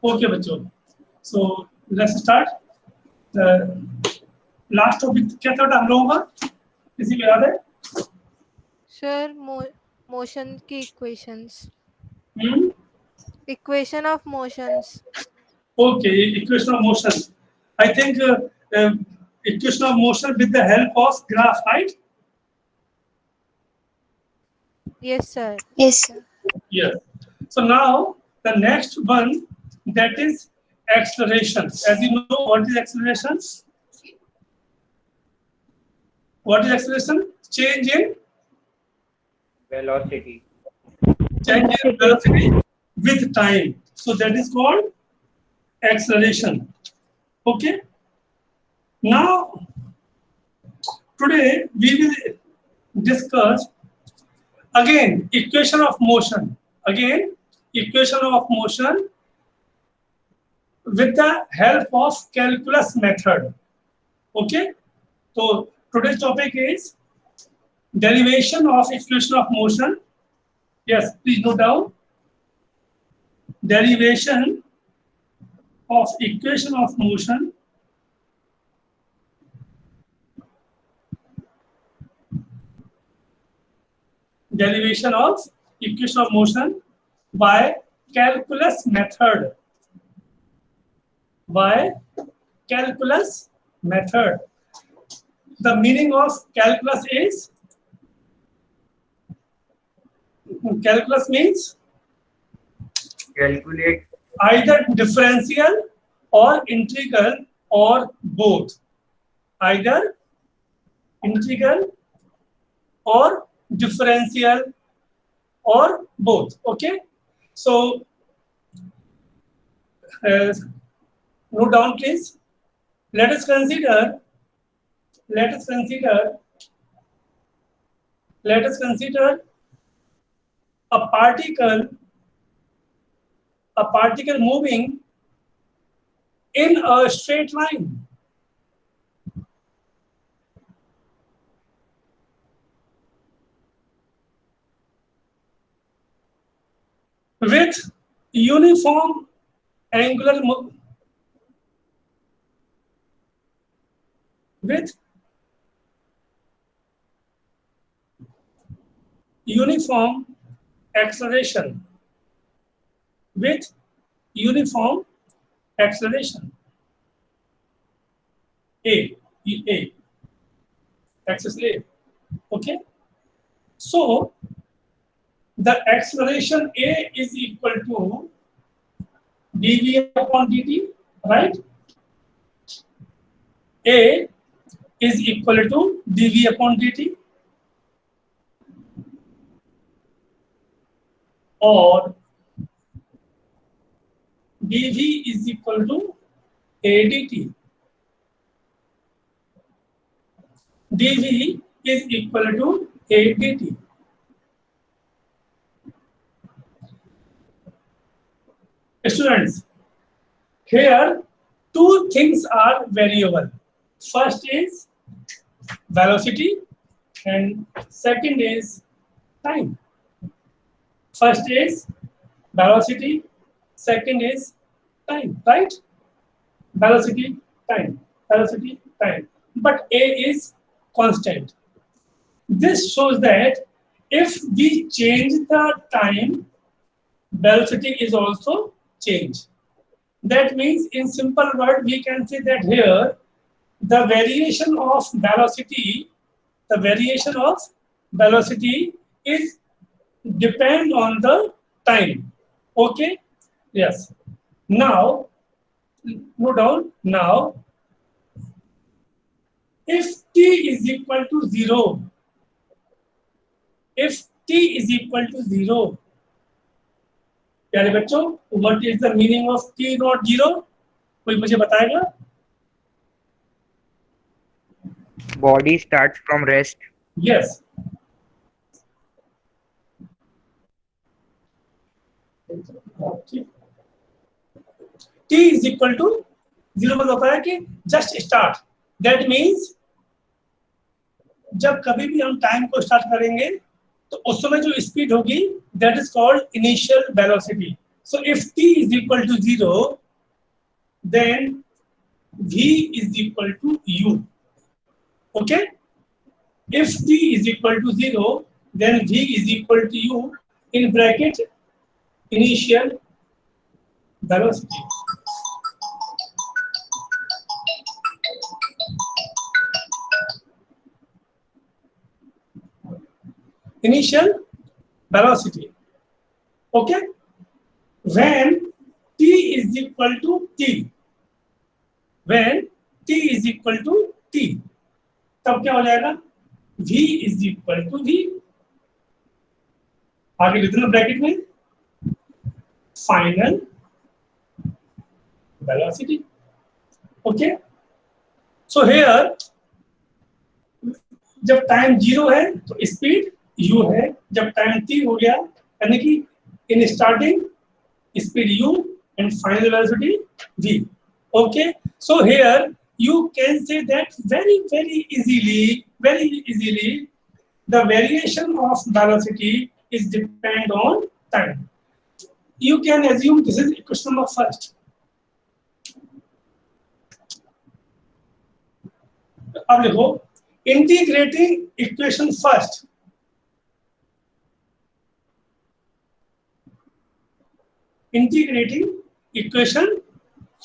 Okay बच्चों, so let's start. Last topic क्या था हम लोगों का, किसी को याद है? सर मोशन की equations, hmm, equation of motions. Okay, equation of motion. I think equation of motion with the help of graph, right? Yes sir. Yes, sir. Yes. So now the next one, that is acceleration. As you know, what is acceleration? What is acceleration? Change in velocity. velocity with time. So that is called acceleration. Okay. Now today we will discuss again equation of motion. Again equation of motion with the help of calculus method. Okay. So today's topic is derivation of equation of motion. Yes, please note down. Derivation of equation of motion derivation of equation of motion by calculus method. By calculus method. The meaning of calculus is, calculus means Calculate either differential or integral or both. Either integral or differential or both. Okay. So note down please. Let us consider a particle moving in a straight line. With uniform angular with uniform acceleration. With uniform acceleration. A, axis A. Okay. So the acceleration A is equal to dv upon dt, right? A is equal to dv upon dt, or dv is equal to a dt. dv is equal to a dt. Students, here two things are variable. First is velocity and second is time. First is velocity, second is time, right? Velocity, time, velocity, time. But A is constant. This shows that if we change the time, velocity is also changed. That means in simple word, we can say that here, the variation of velocity is depend on the time. Okay? Yes. Now, note down. Now, if t is equal to 0, if t is equal to 0, प्यारे बच्चों, what is the meaning of t not 0? कोई मुझे बताएगा? body starts from rest. Yes. T is equal to 0 मतलब होता है कि just start. That means जब कभी भी हम टाइम को स्टार्ट करेंगे तो उस समय जो स्पीड होगी that is called initial velocity. So if t is equal to 0, then v is equal to u. Okay? If t is equal to 0, then v is equal to u in bracket initial velocity. Initial velocity. Okay? When t is equal to t, when t is equal to t, तब क्या हो जाएगा? v is equal to v, आगे लिख देना bracket में, final velocity. Okay, so here जब time 0 है तो स्पीड u है, जब टाइम t हो गया यानी कि in starting speed u and final velocity v. Okay, so here you can say that very easily, the variation of velocity is depend on time. You can assume this is equation number first. अब देखो integrating equation first. Integrating equation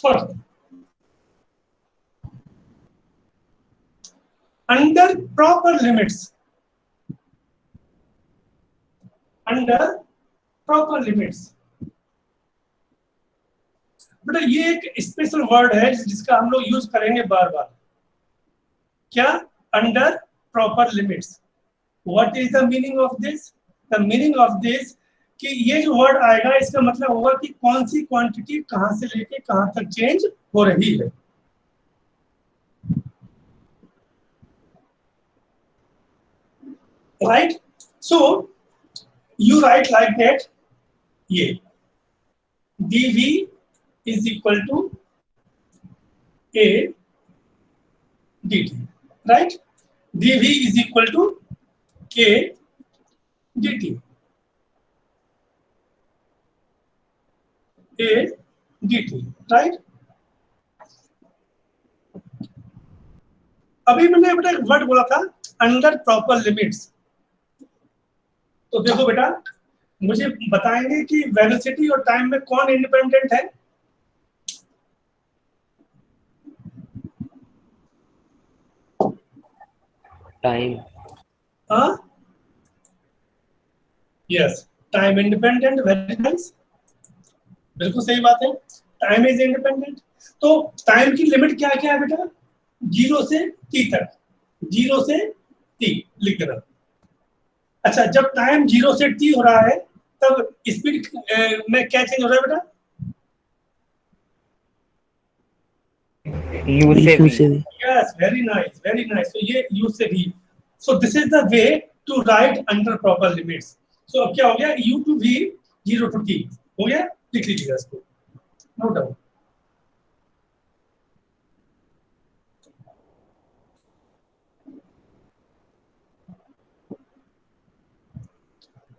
first. Under proper limits. Under proper limits. बेटा ये एक special word है जिसका हम लोग use करेंगे बार बार. क्या? Under proper limits. What is the meaning of this? The meaning of this कि ये जो वर्ड आएगा इसका मतलब होगा कि कौन सी क्वांटिटी कहां से लेके कहां तक चेंज हो रही है. Right? So you right like that, ये dv is equal to a dt, right? dv is equal to k dt. a dt, right? अभी मैंने बेटा एक वर्ड बोला था अंडर प्रॉपर लिमिट्स. तो देखो बेटा मुझे बताएंगे कि वेलोसिटी और टाइम में कौन इंडिपेंडेंट है? टाइम. हाँ, yes, time independent. Very nice, बिल्कुल सही बात है, टाइम इज इंडिपेंडेंट. तो टाइम की लिमिट क्या क्या है बेटा? 0 से t तक. 0 से t लिख देना. अच्छा, जब टाइम 0 से t हो रहा है तब स्पीड में क्या चेंज हो रहा है बेटा? u से v. Yes, very nice, very nice. तो ये u से v. So this is the way to write under proper limits. सो अब क्या हो गया? u to v, 0 to t हो गया. लिख लीजिएगा इसको, नो डाउट.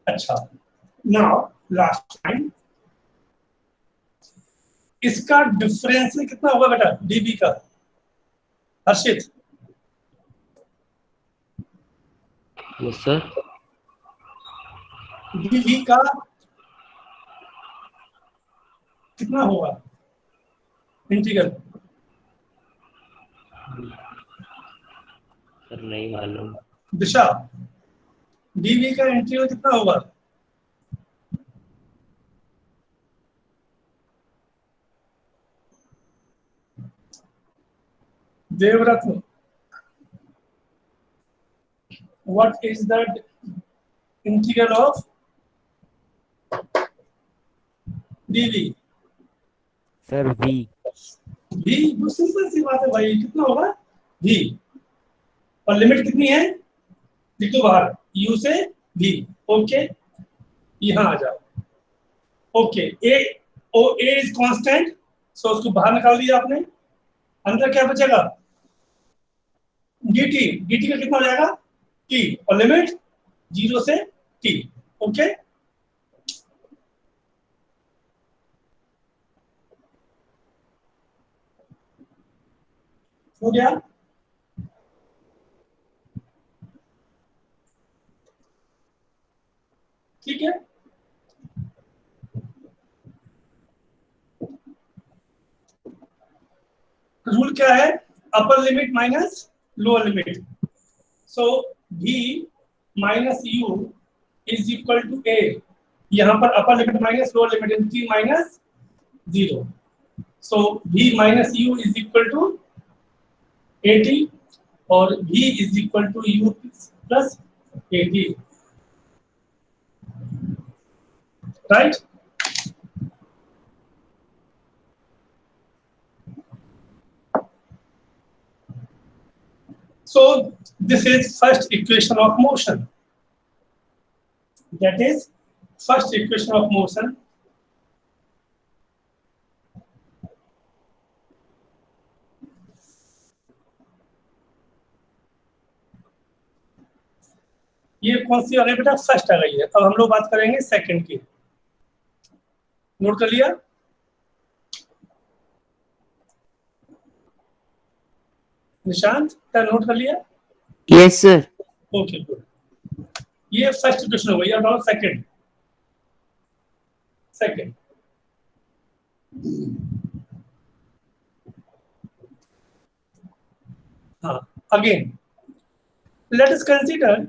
अच्छा, नाउ लास्ट टाइम इसका डिफरेंशियल कितना होगा बेटा dv का? हर्षित. Yes sir. dv का कितना होगा इंटीग्रल? सर नहीं मालूम. दिशा, dv का इंटीग्रल कितना होगा? Devratna, what is the integral of dv? Sir v. v वो सिंपल सी बात है भाई, कितना होगा? v. और लिमिट कितनी है? लिख दो बाहर, u से v. ओके, यहाँ आ जाओ. ओके, a इज कांस्टेंट, सो उसको बाहर निकाल दिया आपने. अंदर क्या बचेगा? dt का कितना हो जाएगा? t. और लिमिट 0 से t. ओके, हो गया? ठीक है, रूल क्या है? Upper limit minus lower limit. So v minus u is equal to a, यहां पर upper limit minus lower limit in t minus 0। So v minus u is equal to 80 और v is equal to u plus 80, right? So this is first equation of motion. That is first equation of motion. ये कौन सी आ गई बेटा? First आ गई है। अब हम लोग बात करेंगे सेकंड की। नोट कर लिया? निशांत क्या नोट कर लिया? Yes, sir. Okay good. ये फर्स्ट इक्वेशन हो गई। अब आओ सेकंड। सेकंड हाँ, again let us consider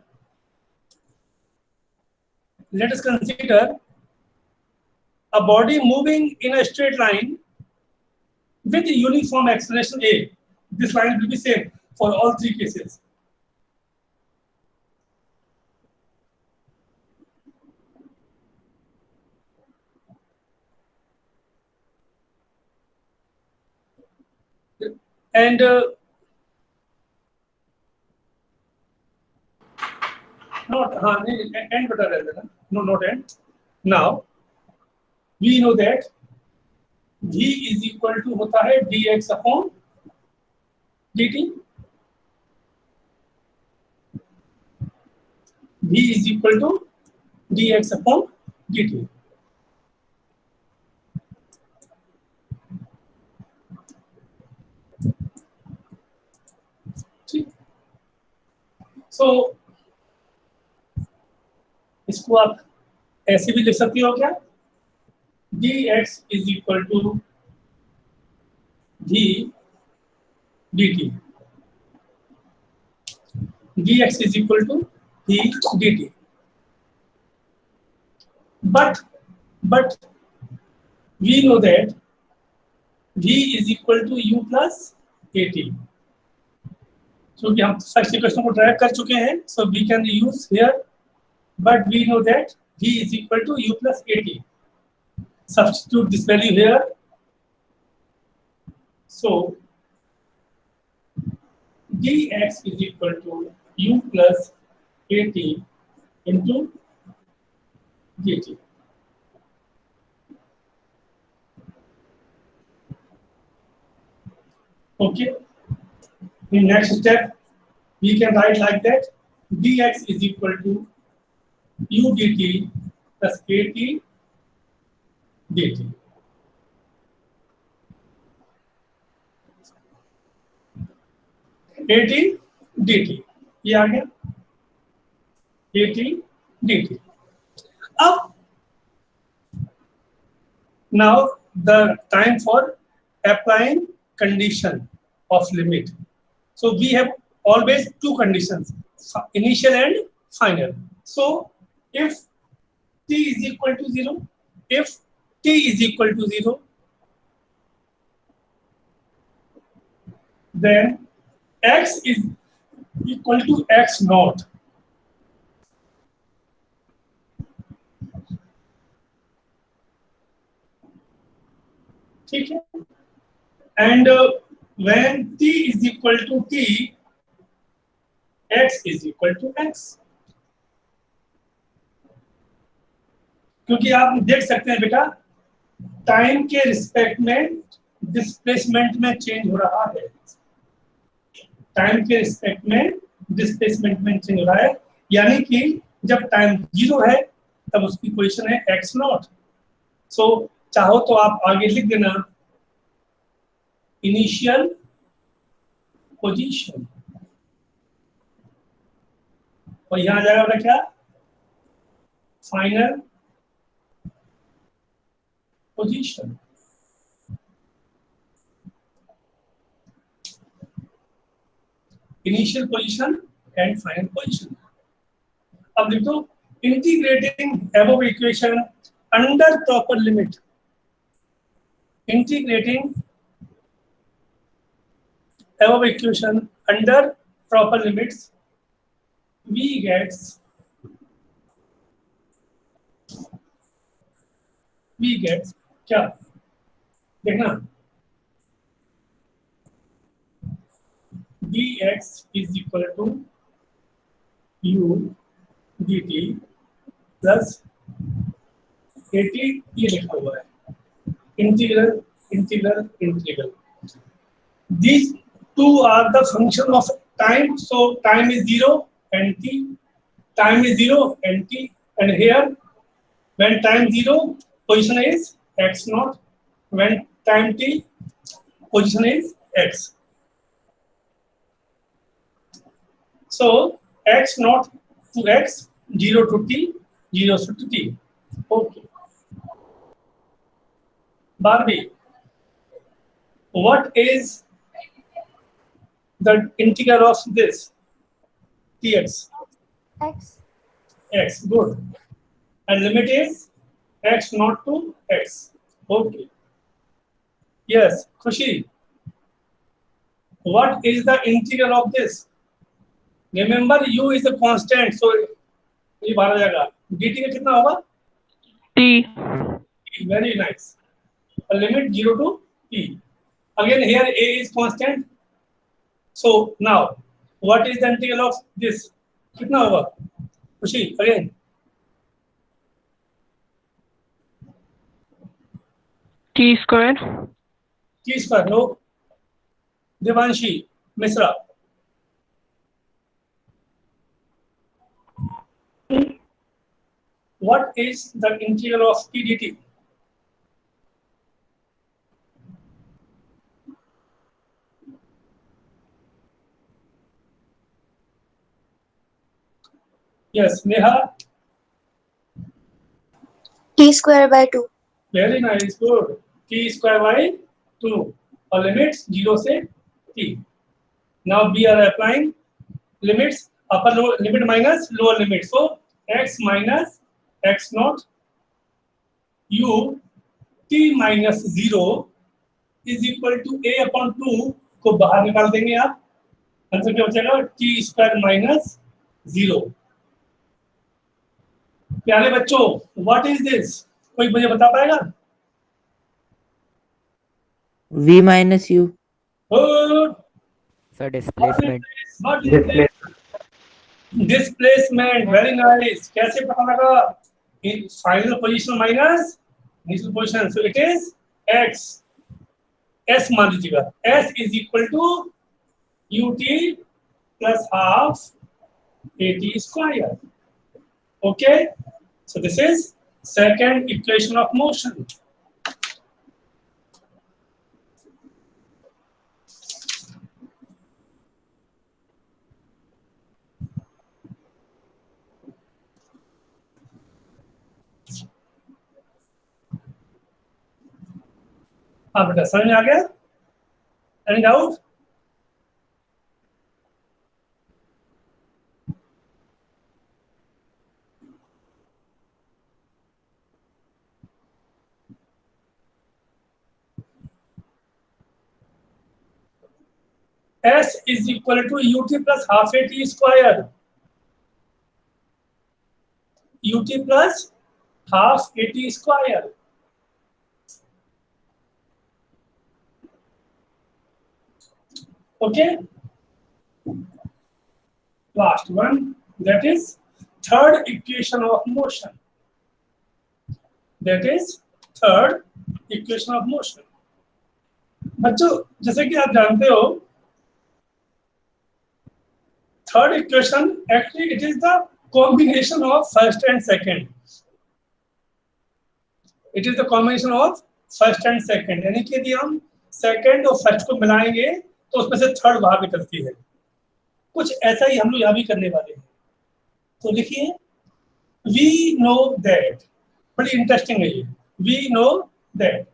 a body moving in a straight line with uniform acceleration a. This line will be same for all three cases. And not end बता रहे थे ना? No, not end. Now we know that v is equal to होता है dx upon dt. v is equal to dx upon dt. ठीक, सो इसको आप ऐसे भी लिख सकती हो क्या? dx is equal to v dt. dx is equal to v dt. But we know that v is equal to u plus at. क्योंकि हम फर्स्ट इक्वेशन को ड्राइव कर चुके हैं, so we can use here, but we know that v is equal to u plus at. Substitute this value here. So dx is equal to u plus at into dt. Okay. In next step, we can write like that: dx is equal to u dt plus at dt. at dt ये आ गया at dt. अब now the time for applying condition of limit. So we have always two conditions, initial and final. So if t is equal to 0, if t is equal to 0, then x is equal to x naught. ठीक है? And when t is equal to t, x is equal to x. क्योंकि आप देख सकते हैं बेटा, time के respect में डिस्प्लेसमेंट में चेंज हो रहा है। टाइम के रिस्पेक्ट में डिस्प्लेसमेंट में चेंज हो रहा है, यानी कि जब टाइम 0 है तब उसकी पोजीशन है x नॉट। सो चाहो तो आप आगे लिख देना इनिशियल पोजीशन, और यहां आ जाएगा क्या, final position. Initial position and final position. अब लिख दो integrating above equation under proper limit, integrating above equation under proper limits, we gets क्या देखना, dx is equal to u dt plus 80, ये लिखा हुआ है integral integral integral. These two are the function of time, so time is 0 and t, time is 0 and t, and here when time 0 position is x naught, when time t position is x. So x naught to x, 0 to t, 0 to t. Okay. Barbie, what is the integral of this tx? X. X, good. And limit is x not to x. Okay. Yes, Khushi, what is the integral of this? Remember u is a constant, so ये बाहर आ जाएगा। dt का कितना होगा? T. Very nice. A limit 0 to t. Again here a is constant. So now, what is the integral of this? कितना होगा? खुशी, again. T square. T square, no. Devanshi, Misra. What is the integral of t dt? Yes, Neha. T square by 2. Very nice, good. T square by 2. Or limits 0 से t. Now we are applying limits, upper lower limit minus lower limit. So x minus x naught u t minus 0 is equal to a upon 2 को बाहर निकाल देंगे आप। Answer क्या बचेगा? t square minus 0। प्यारे बच्चों, व्हाट इज दिस? कोई मुझे बता पाएगा? V minus U. Good. Sir, displacement. What is this? Displacement. Very nice. कैसे पता लगा? In final position minus initial position. So it is x. S मान लीजिएगा। S is equal to ut plus half at square. Okay. So this is second equation of motion. हाँ बेटा, समझ में आ गया? Any doubt? S is equal to ut plus half at square. Ut plus half at square. Okay. Last one, that is third equation of motion. That is third equation of motion. बच्चों, जैसे कि आप जानते हो, third equation actually it is the combination of first and second. It is the combination of first and second. यानी कि यदि हम second और first को मिलाएंगे तो उसमें से थर्ड वहां पे करती है। कुछ ऐसा ही हम लोग यहाँ भी करने वाले हैं। तो लिखिए वी नो दैट, बड़ी इंटरेस्टिंग है ये। We know that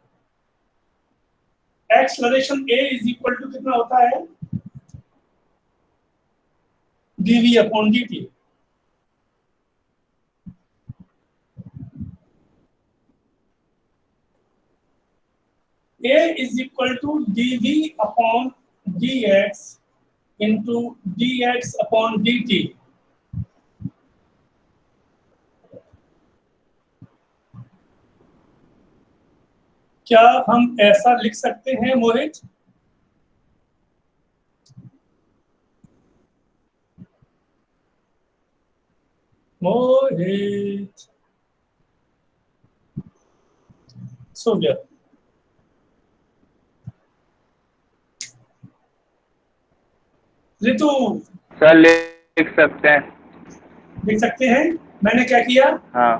acceleration a is equal to कितना होता है, dv upon dt। A is equal to dv upon dx into dx upon dt। क्या हम ऐसा लिख सकते हैं मोहित? मोहित सो गया। ऋतु सर लिख सकते हैं। लिख सकते हैं। मैंने क्या किया? हाँ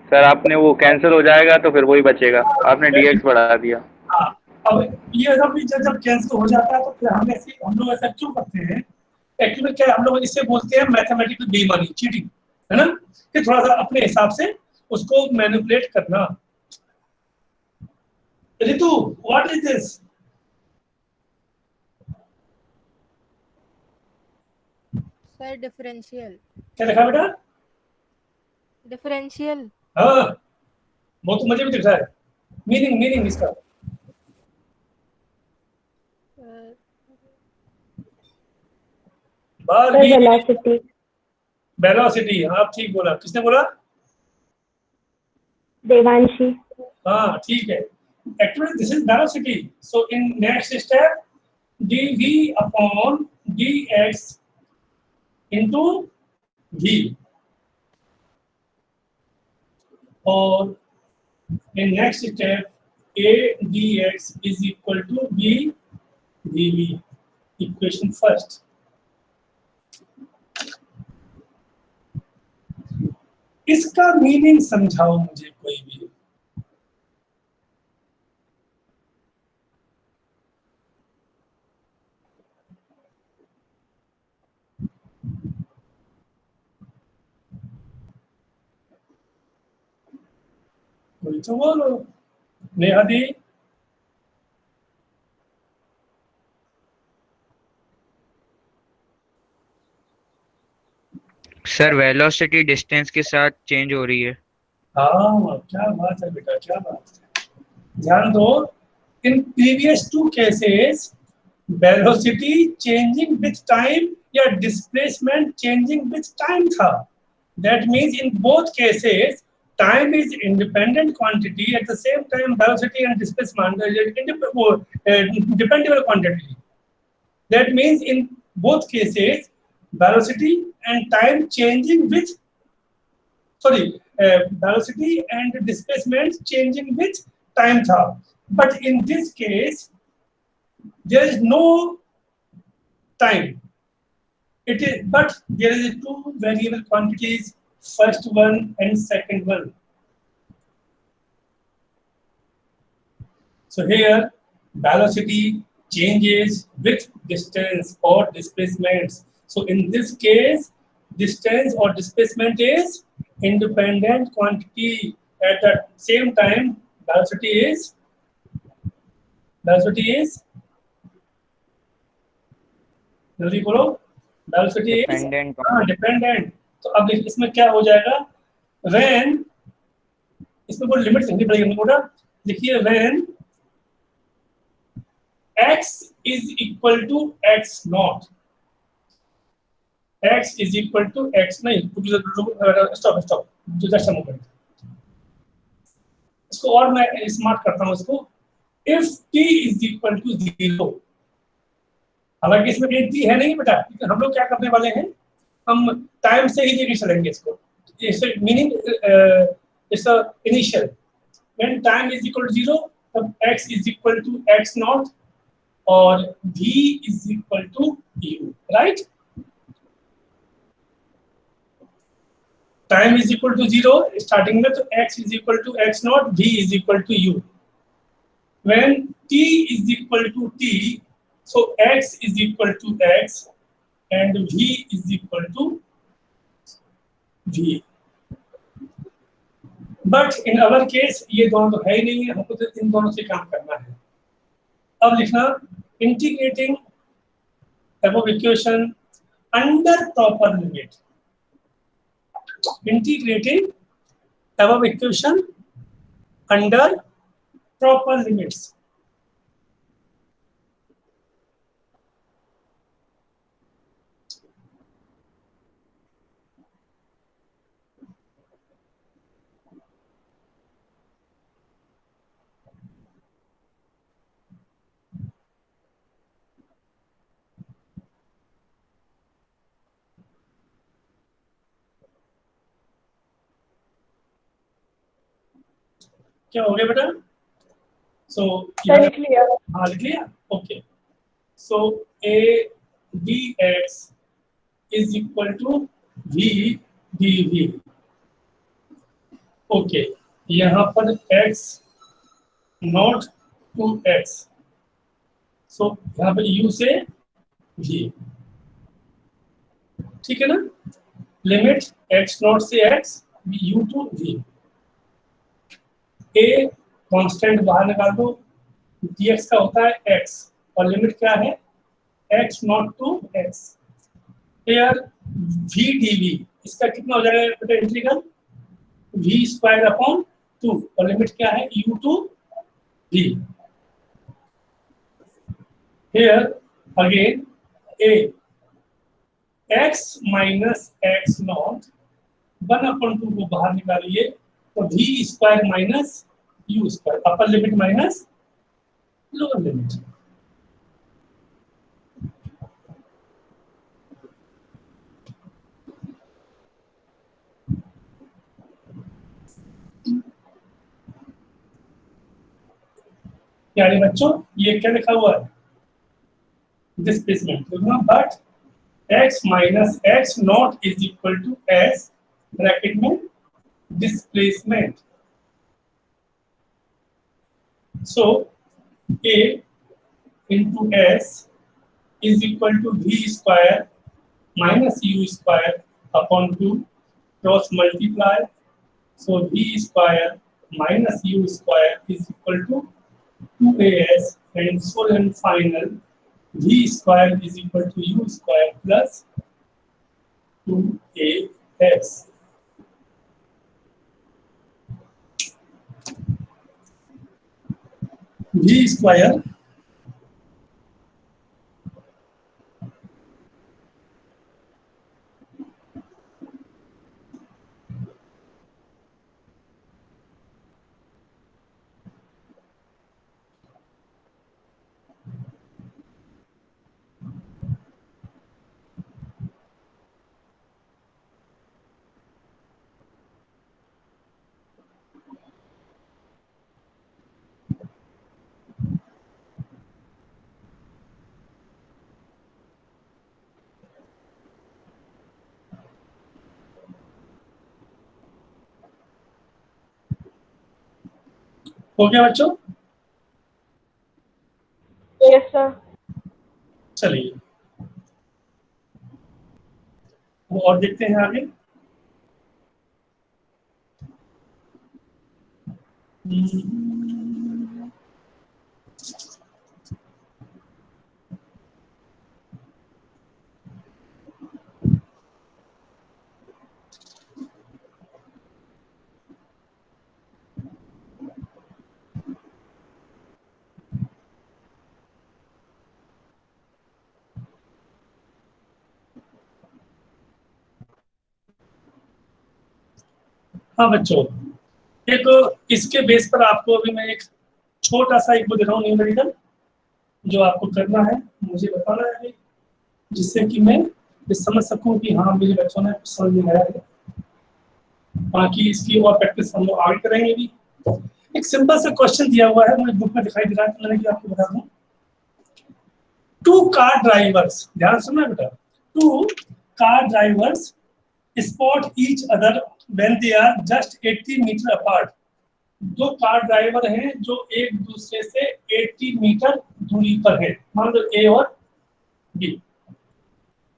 सर, आपने वो कैंसिल हो जाएगा तो फिर वही बचेगा, आपने dx बढ़ा दिया। हाँ, अब ये सब भी जब कैंसिल हो जाता है तो फिर हम लोग ऐसा क्यों करते हैं? एक्चुअली क्या हम लोग इससे बोलते हैं मैथमेटिकल बेईमानी, चीटिंग, है ना, कि थोड़ा सा अपने हिसाब से उसको मैनिपुलेट करना। Ritu what is this? Sir differential. क्या लिखा बेटा? डिफरेंशियल। हाँ, वो तो मुझे भी दिख रहा है। मीनिंग इसका वेलोसिटी। वेलोसिटी। हाँ ठीक बोला। किसने बोला? देवांशी। हाँ ठीक है। Actually this is velocity. So in next step dv upon dx into v, और in next step a dx is equal to v dv, equation first। इसका मीनिंग समझाओ मुझे कोई भी। तो बोलो नेहा दी। सर वेलोसिटी डिस्टेंस के साथ चेंज हो रही है। हाँ क्या बात है बेटा, क्या बात है। ध्यान दो, in previous two cases velocity changing with time या डिस्प्लेसमेंट चेंजिंग विथ टाइम था। That means in both cases time is independent quantity, at the same time velocity and displacement dependable quantity. That means in both cases velocity and time changing with velocity and displacement changing with time tha. But in this case there is no time. It is, but there is two variable quantities, first one and second one. So here velocity changes with distance or displacements. So in this case distance or displacement is independent quantity. At the same time velocity is जल्दी बोलो, velocity is dependent। तो अब इसमें क्या हो जाएगा, when, इसमें कोई लिमिट लिखनी पड़ेगी हमको ना। देखिए when x is equal to x naught, x is equal to x नहीं, stop जस्ट हम करें इसको और मैं स्मार्ट करता हूँ इसको। if t is equal to 0, हालांकि इसमें कहीं t है नहीं बेटा, लेकिन हम लोग क्या करने वाले हैं, हम टाइम से ही लेके चलेंगे इसको। Meaning it's initial, when time is equal to 0 तब x is equal to x naught और v is equal to u, right. Time is equal to 0 starting में, तो x is equal to x naught, v is equal to u। When t is equal to t, So x is equal to x and v is equal to v. But in our case ये दोनों तो है ही नहीं है, हमको तो इन दोनों से काम करना है. अब लिखना integrating above equation under proper limit. Integrating above equation under proper limits. क्या हो गया बेटा? सो लिख लिया। हाँ लिख लिया. Okay. So a dx is equal to v dv. Okay. यहाँ पर x naught to x. So यहाँ पर u से v. ठीक है ना? लिमिट x नॉट से x u to v. a constant बाहर निकाल दो, dx का होता है x और लिमिट क्या है? x naught to x. Here v dv इसका कितना हो जाएगा बेटा इंटीग्रल? v स्क्वायर अपॉन 2 और लिमिट क्या है? u to v. Here again a x minus x naught 1/2 को बाहर निकालिए तो v square minus u square, upper limit minus lower limit. प्यारे बच्चों ये क्या लिखा हुआ है? Displacement. But x minus x naught is equal to s bracket में displacement. So a into s is equal to v square minus u square upon 2 cross multiply. So v square minus u square is equal to 2as and so and final v square is equal to u square plus 2as. v square हो गया बच्चों? Yes sir. चलिए वो और देखते हैं आगे. हाँ बच्चों, एक इसके बेस पर आपको अभी मैं एक छोटा सा एक वो दे रहा हूँ न्यूमेरिकल, जो आपको करना है, मुझे बताना है, जिससे कि मैं ये समझ सकूं कि हाँ मेरे बच्चों ने समझ में आया है. बाकी इसकी और प्रैक्टिस हम लोग आगे करेंगे भी. एक सिंपल सा क्वेश्चन दिया हुआ है, मुझे बुक में दिखाई दे रहा है, तो मैंने आपको बता दूं. 2 कार ड्राइवर्स, ध्यान सुनना बेटा, 2 car drivers spot each other when they are just 80 meters apart. दो कार ड्राइवर हैं जो एक दूसरे से 80 मीटर दूरी पर है, मान लो ए और B.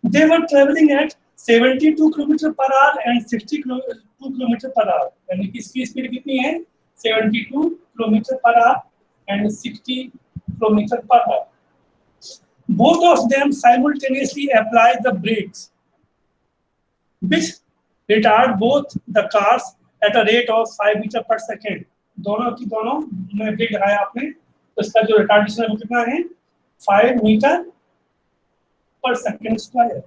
They were travelling at 72 kilometre per hour and 62 kilometre per hour, यानी कि इसकी स्पीड कितनी है 72 kilometre per hour and 60 kilometre per hour. Both of them simultaneously apply the brakes, which retard both the cars at a rate of 5 meter per second. दोनों की दोनों में break लगाया आपने, तो इसका जो रिटार्डेशन है वो कितना है 5 मीटर पर second square.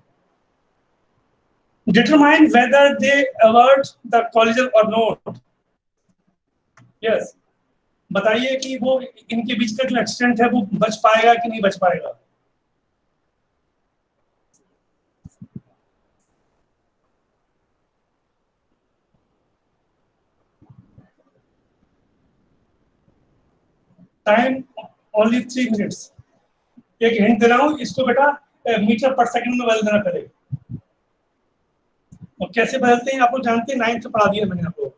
Determine whether they avert the collision or not. Yes, बताइए कि वो इनके बीच का जो एक्सीडेंट है वो बच पाएगा कि नहीं बच पाएगा। Time only 3 minutes. एक हिंट दे रहा हूं, इसको बेटा मीटर पर सेकंड में बदल देना पड़ेगा। और कैसे बदलते हैं आप लोग जानते हैं, 9th में पढ़ा दिया मैंने आप लोग।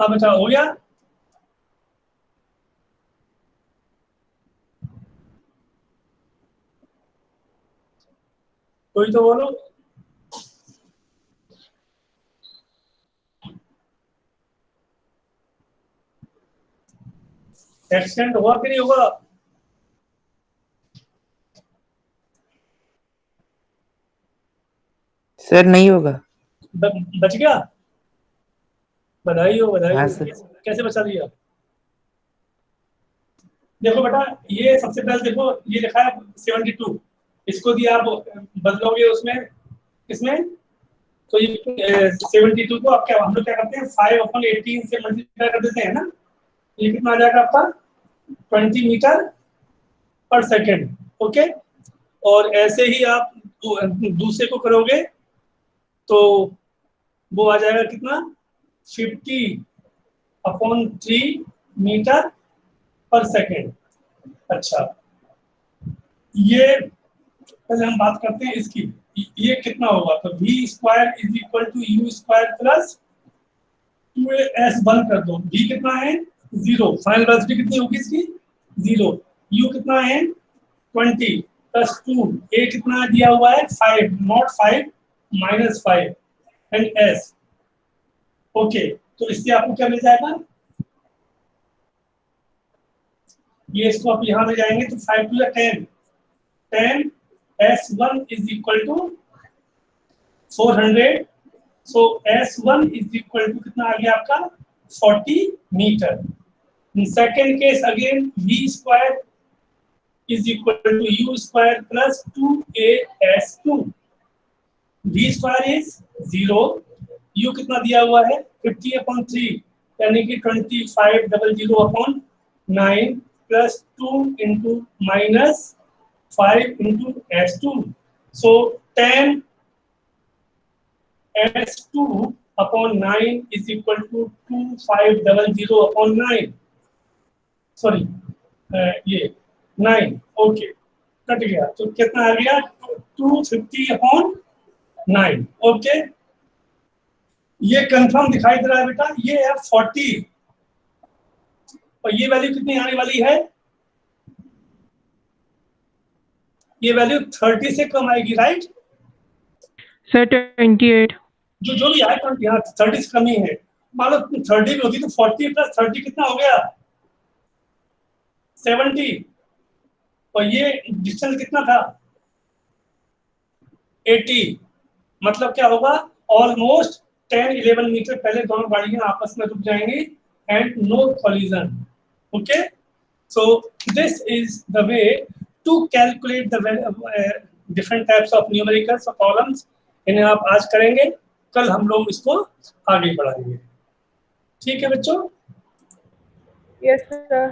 अब अच्छा हो गया। कोई तो बोलो। एक्सीडेंट हुआ कि नहीं हुआ? सर नहीं होगा। बच गया? बधाई हो बधाई हाँ हो। सर। कैसे बचा दिया? देखो बेटा, ये सबसे पहले देखो ये लिखा है 72, इसको भी आप बदलोगे उसमें इसमें, तो ये 72 को आप क्या हम लोग क्या करते हैं 5/18 से मल्टीप्लाई कर देते हैं ना, ये कितना आ जाएगा आपका 20 मीटर पर सेकेंड। ओके, और ऐसे ही आप दूसरे को करोगे तो वो आ जाएगा कितना 50/3 मीटर पर सेकेंड। अच्छा, ये पहले हम बात करते हैं इसकी, ये कितना होगा, तो v square is equal to u square plus 2s बंद कर दो, v कितना है 0, फाइनल वेलोसिटी कितनी होगी इसकी 0, u कितना है 20 प्लस 2, a कितना दिया हुआ है 5, नॉट 5 -5 एंड s। ओके, तो इससे आपको क्या मिल जाएगा, ये इसको आप यहाँ ले जाएंगे तो 5 2 10, 10 s1 is equal to 400, so s1 is equal to कितना आ गया आपका 40 metre. In second case again v square is equal to u square plus 2as2, v square is 0, u कितना दिया हुआ है 50/3 यानी कि 2500/9 plus 2 into -5 into s2 So 10 S2 upon 9 is equal to 2500 upon 9. Sorry, ये 9. ओके, कट गया तो कितना आ गया? 250 अपॉन 9. ओके, ये कंफर्म दिखाई दे रहा है बेटा. ये है 40 और ये वैल्यू कितनी आने वाली है? ये वैल्यू 30 से कम आएगी, राइट? सर 28। जो भी आए तो यहाँ 30 से कम ही है. मान लो 30 भी होती तो 40 प्लस 30 कितना हो गया? 70. और ये डिस्टेंस कितना था? 80. मतलब क्या होगा? ऑलमोस्ट 10-11 मीटर पहले दोनों गाड़ियां आपस में रुक जाएंगी and no collision. Okay, so this is the way to calculate the different types of numericals और कॉलम्स. इन्हें आप आज करेंगे, कल हम लोग इसको आगे बढ़ाएंगे. ठीक है बच्चों? Yes, sir.